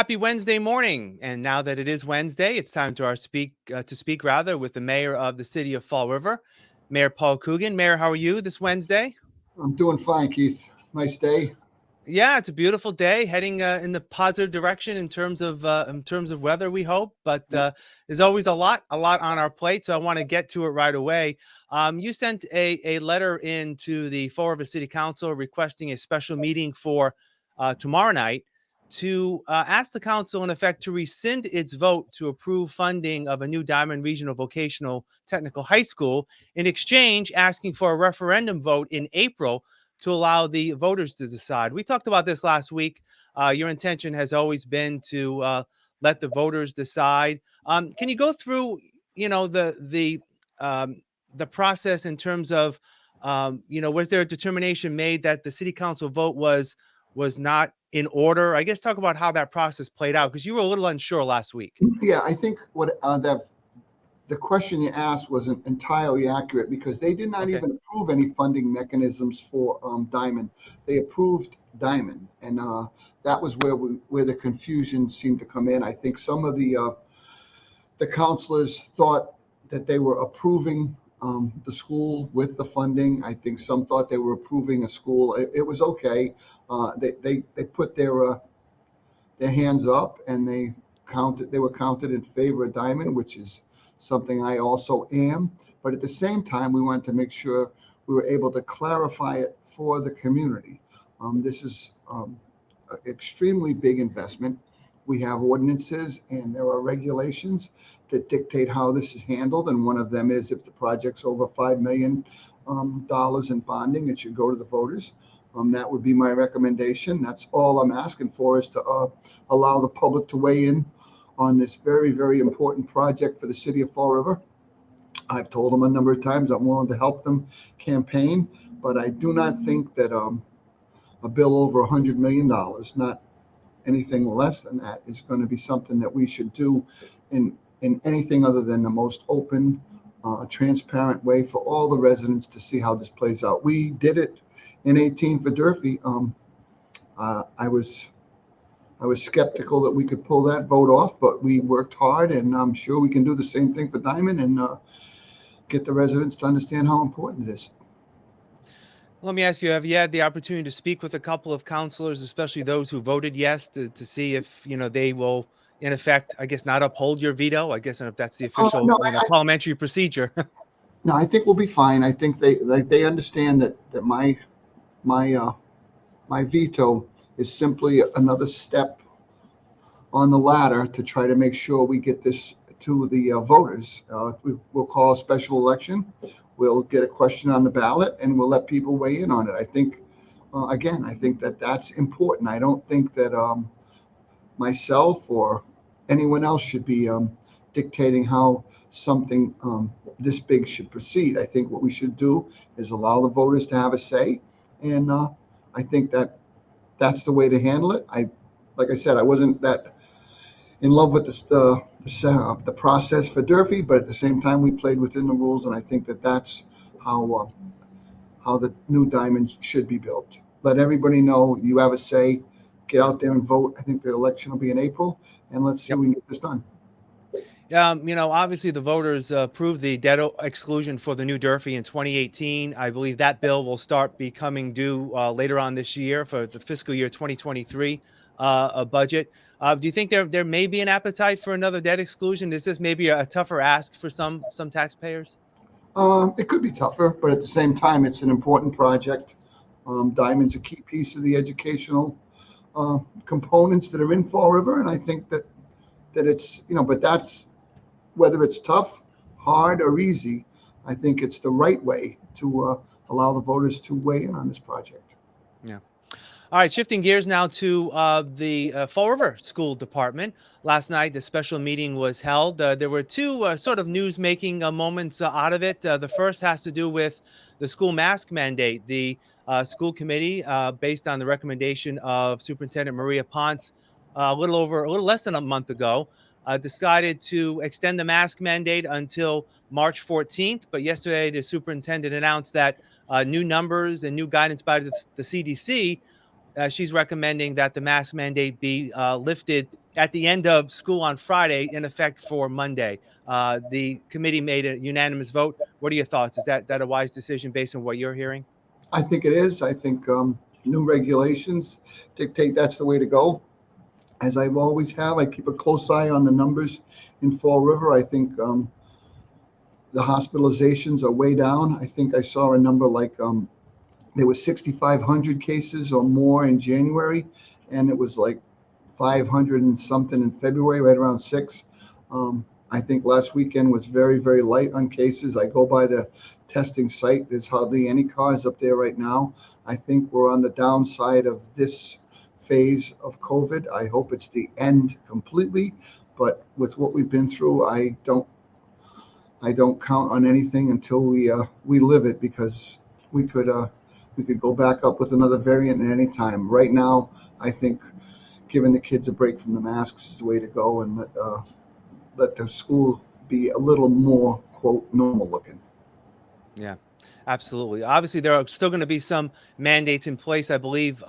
happy Wednesday morning. And now that it is Wednesday, it's time to speak rather with the mayor of the city of Fall River, Mayor Paul Coogan. Mayor, how are you this Wednesday? I'm doing fine, Keith. Nice day. Yeah, it's a beautiful day, heading in the positive direction in terms of weather. We hope, but Yep. there's always a lot on our plate. So I want to get to it right away. You sent a letter in to the Fall River City Council requesting a special meeting for tomorrow night to ask the council, in effect, to rescind its vote to approve funding of a new Diamond Regional Vocational Technical High School, in exchange asking for a referendum vote in April to allow the voters to decide. We talked about this last week. Your intention has always been to let the voters decide. Can you go through, you know, the process in terms of, was there a determination made that the city council vote was not in order? I guess talk about how that process played out, because you were a little unsure last week. Yeah, I think what that the question you asked wasn't entirely accurate because they did not Okay. even approve any funding mechanisms for Diamond. They approved Diamond, and that was where the confusion seemed to come in. I think some of the counselors thought that they were approving the school with the funding. I think some thought they were approving a school. It was okay. They put their hands up and they were counted in favor of Diamond, which is something I also am. But at the same time, we wanted to make sure we were able to clarify it for the community. This is an extremely big investment. We have ordinances and there are regulations that dictate how this is handled. And one of them is if the project's over $5 million in bonding, it should go to the voters. That would be my recommendation. That's all I'm asking for, is to allow the public to weigh in on this very, very important project for the city of Fall River. I've told them a number of times I'm willing to help them campaign, but I do not think that a bill over $100 million, not anything less than that, is going to be something that we should do in anything other than the most open, transparent way for all the residents to see how this plays out. We did it in 18 for Durfee. I was skeptical that we could pull that vote off, but we worked hard, and I'm sure we can do the same thing for Diamond and get the residents to understand how important it is. Let me ask you, have you had the opportunity to speak with a couple of counselors, especially those who voted yes, to see if, they will, in effect, I guess, not uphold your veto? I guess if that's the official, No, parliamentary procedure. no, I think we'll be fine. I think they understand that my veto is simply another step on the ladder to try to make sure we get this to the voters. We'll call a special election. We'll get a question on the ballot, and we'll let people weigh in on it. I think, again, I think that that's important. I don't think that myself or anyone else should be dictating how something this big should proceed. I think what we should do is allow the voters to have a say, and I think that that's the way to handle it. Like I said, I wasn't that in love with the process for Durfee, but at the same time, we played within the rules, and I think that that's how the new diamonds should be built. Let everybody know you have a say. Get out there and vote. I think the election will be in April, and let's see if we can get this done. Obviously the voters approved the debt exclusion for the new Durfee in 2018. I believe that bill will start becoming due later on this year for the fiscal year 2023 a budget. Do you think there may be an appetite for another debt exclusion? Is this maybe a tougher ask for some taxpayers? It could be tougher, but at the same time, it's an important project. Diamond's a key piece of the educational components that are in Fall River, and I think that it's but that's whether it's tough, hard, or easy. I think it's the right way to allow the voters to weigh in on this project. Yeah. All right, shifting gears now to the Fall River School Department. Last night, the special meeting was held. There were two sort of news-making moments out of it. The first has to do with the school mask mandate. The school committee, based on the recommendation of Superintendent Maria Ponce, a little less than a month ago, decided to extend the mask mandate until March 14th. But yesterday, the superintendent announced that new numbers and new guidance by the CDC she's recommending that the mask mandate be lifted at the end of school on Friday, in effect for Monday. The committee made a unanimous vote. What are your thoughts? Is that a wise decision based on what you're hearing? I think it is. I think new regulations dictate that's the way to go. As I've always have, I keep a close eye on the numbers in Fall River. I think the hospitalizations are way down. I think I saw a number like there was 6,500 cases or more in January, and it was like 500 and something in February, right around six. I think last weekend was very, very light on cases. I go by the testing site. There's hardly any cars up there right now. I think we're on the downside of this phase of COVID. I hope it's the end completely, but with what we've been through, I don't count on anything until we live it, because we could go back up with another variant at any time. Right now, I think giving the kids a break from the masks is the way to go, and let the school be a little more, quote, normal looking. Yeah, absolutely. Obviously, there are still going to be some mandates in place. I believe,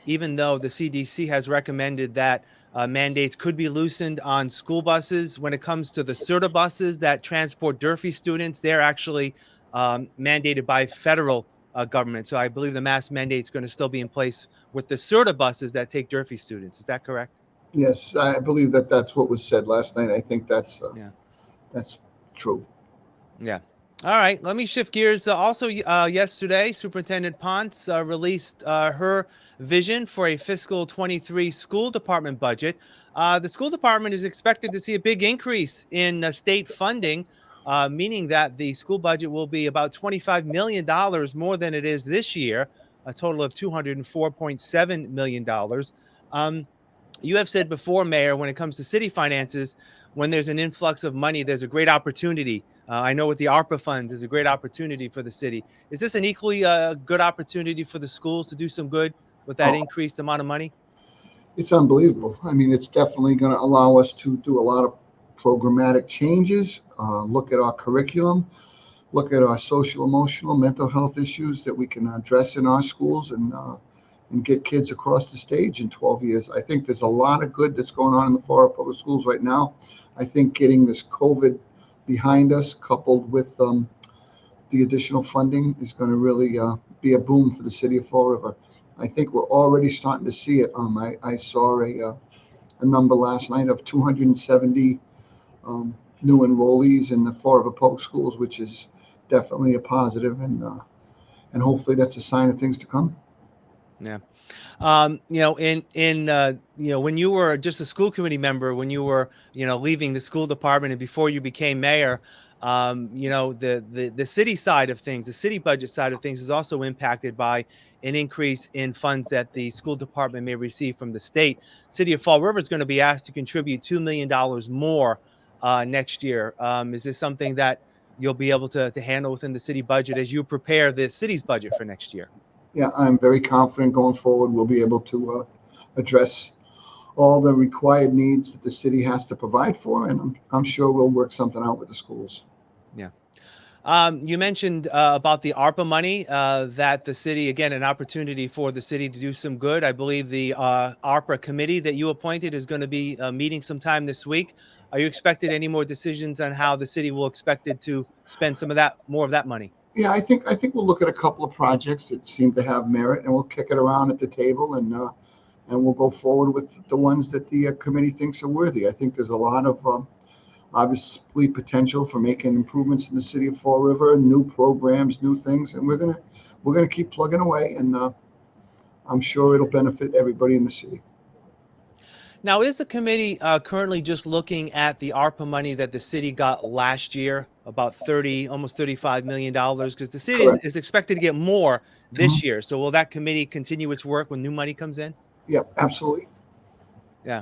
even though the CDC has recommended that mandates could be loosened on school buses, when it comes to the SERTA buses that transport Durfee students, they're actually mandated by federal government. So I believe the mask mandate is going to still be in place with the SERTA buses that take Durfee students. Is that correct? Yes, I believe that that's what was said last night. I think Yeah. that's true. Yeah. All right. Let me shift gears. Also, yesterday, Superintendent Ponce released her vision for a fiscal 23 school department budget. The school department is expected to see a big increase in state funding, meaning that the school budget will be about $25 million more than it is this year, a total of $204.7 million. You have said before, Mayor, when it comes to city finances, when there's an influx of money, there's a great opportunity. I know with the ARPA funds, there's a great opportunity for the city. Is this an equally good opportunity for the schools to do some good with that Oh, increased amount of money? it's unbelievable. I mean, it's definitely going to allow us to do a lot of programmatic changes, look at our curriculum, look at our social, emotional, mental health issues that we can address in our schools, and get kids across the stage in 12 years. I think there's a lot of good that's going on in the Florida public schools right now. I think getting this COVID behind us, coupled with the additional funding, is going to really be a boom for the city of Fall River. I think we're already starting to see it. I saw a number last night of 270 new enrollees in the Fall River public schools, which is definitely a positive, and hopefully that's a sign of things to come. Yeah. When you were just a school committee member, when you were, leaving the school department and before you became mayor, the city side of things, the city budget side of things is also impacted by an increase in funds that the school department may receive from the state. City of Fall River is going to be asked to contribute $2 million more next year. Is this something that you'll be able to handle within the city budget as you prepare the city's budget for next year? Yeah, I'm very confident going forward we'll be able to address all the required needs that the city has to provide for, and I'm sure we'll work something out with the schools. Yeah. You mentioned about the ARPA money, that the city, again, an opportunity for the city to do some good. I believe the ARPA committee that you appointed is going to be meeting sometime this week. Are you expected any more decisions on how the city will expected to spend some of that, more of that money? Yeah, I think we'll look at a couple of projects that seem to have merit, and we'll kick it around at the table, and we'll go forward with the ones that the committee thinks are worthy. I think there's a lot of obviously potential for making improvements in the city of Fall River, new programs, new things, and we're gonna keep plugging away, and I'm sure it'll benefit everybody in the city. Now, is the committee currently just looking at the ARPA money that the city got last year, about 30, almost $35 million? Because the city Correct. is expected to get more Mhm. this year. So will that committee continue its work when new money comes in? Yep, absolutely. Yeah.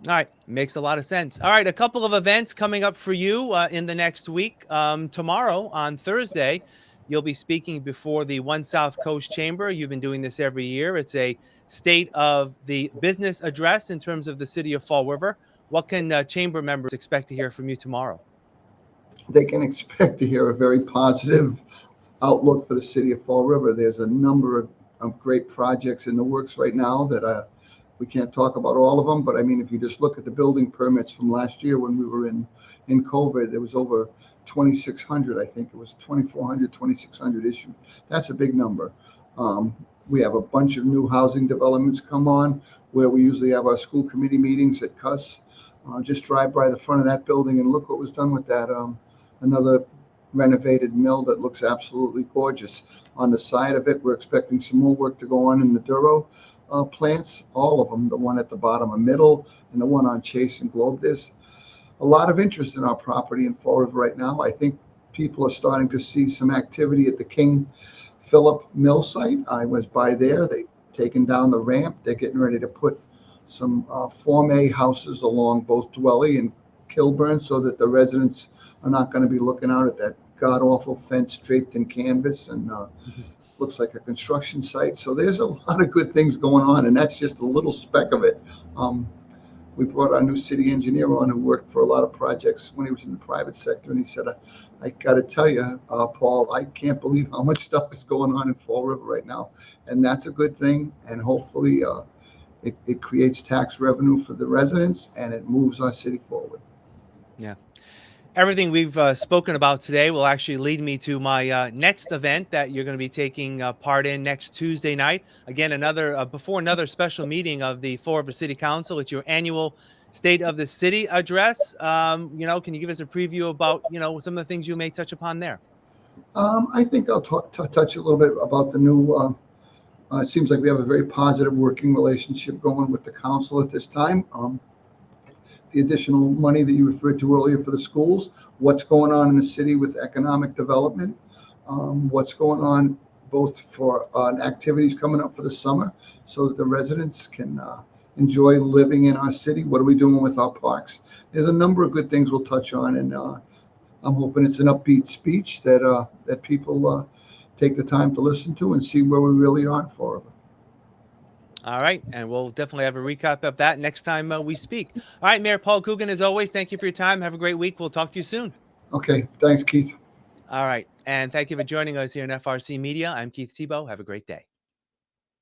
All right. Makes a lot of sense. All right. A couple of events coming up for you in the next week. Tomorrow, on Thursday, you'll be speaking before the One South Coast Chamber. You've been doing this every year. It's a state of the business address in terms of the city of Fall River. What can chamber members expect to hear from you tomorrow? They can expect to hear a very positive outlook for the city of Fall River. There's a number of great projects in the works right now that we can't talk about all of them, but I mean, if you just look at the building permits from last year when we were in COVID, there was over 2,600. I think it was 2,400, 2,600 issued. That's a big number. We have a bunch of new housing developments come on where we usually have our school committee meetings at Cuss. Just drive by the front of that building and look what was done with that. Another renovated mill that looks absolutely gorgeous. On the side of it, we're expecting some more work to go on in the Duro plants, all of them, the one at the bottom of Middle and the one on Chase and Globe. There's a lot of interest in our property in Fall River right now. I think people are starting to see some activity at the King Philip Mill site. I was by there. They've taken down the ramp. They're getting ready to put some Form A houses along both Dwelly and Kilburn so that the residents are not going to be looking out at that god-awful fence draped in canvas and looks like a construction site. So there's a lot of good things going on, and that's just a little speck of it. We brought our new city engineer on who worked for a lot of projects when he was in the private sector, and he said, I got to tell you, Paul, I can't believe how much stuff is going on in Fall River right now, and that's a good thing, and hopefully it creates tax revenue for the residents, and it moves our city forward. Yeah. Everything we've spoken about today will actually lead me to my next event that you're going to be taking part in next Tuesday night. Again, before another special meeting of the Fall River City Council. It's your annual State of the City address. Can you give us a preview about some of the things you may touch upon there? I think I'll touch a little bit about the new. It seems like we have a very positive working relationship going with the council at this time. The additional money that you referred to earlier for the schools, what's going on in the city with economic development, what's going on both for activities coming up for the summer so that the residents can enjoy living in our city. What are we doing with our parks? There's a number of good things we'll touch on, and I'm hoping it's an upbeat speech that people take the time to listen to and see where we really are for it. All right. And we'll definitely have a recap of that next time we speak. All right, Mayor Paul Coogan, as always, thank you for your time. Have a great week. We'll talk to you soon. Okay. Thanks, Keith. All right. And thank you for joining us here in FRC Media. I'm Keith Tebow. Have a great day.